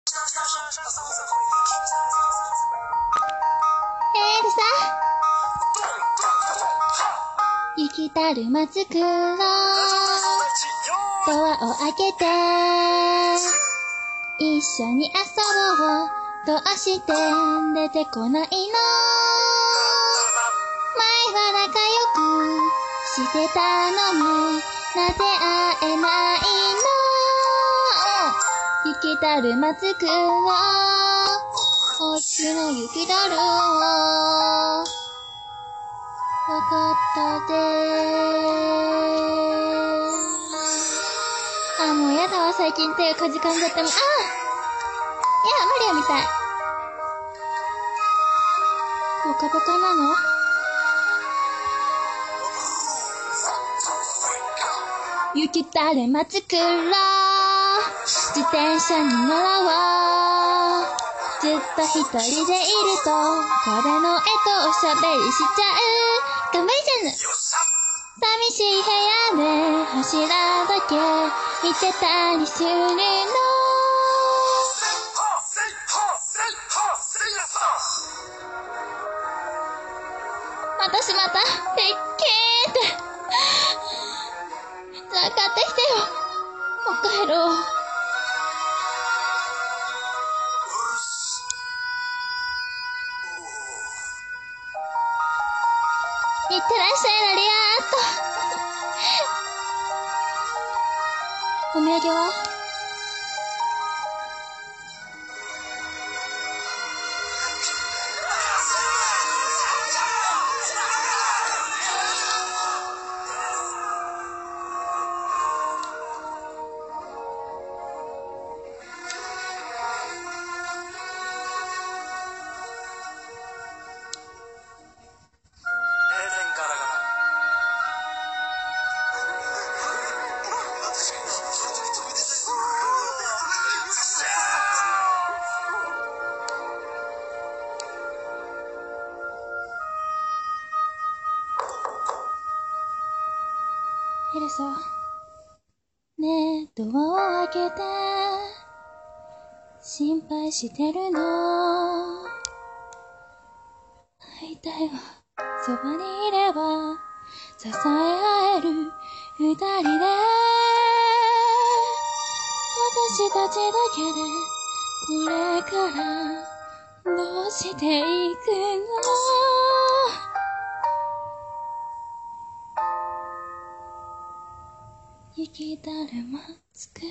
でさ、行きたるまつくろ、ドアを開けて一緒に遊ぼう。どうして出てこないの？前は仲良くしてたのになぜ会えないの？行きたるまつくろ、おっちの雪だるをわかったでー。もうやだわ、最近手がかじかんじゃっても。いや、マリオみたい。ポカポカなの？雪だるまつくろ、自転車に乗ろう。ずっと一人でいるとこれの絵とおしゃべりしちゃう。頑張りじゃぬ。寂しい部屋で柱だけ見てたりするの。私またでっけーって。じゃあ買ってきてよ。もう帰ろう。いってらっしゃい、ラリアーっと。お土産は？エルサ、ねえ、ドアを開けて、心配してるの。会いたいわ、そばにいれば、支え合える二人で、私たちだけで、これから、どうしていくの？雪だるまつくろ、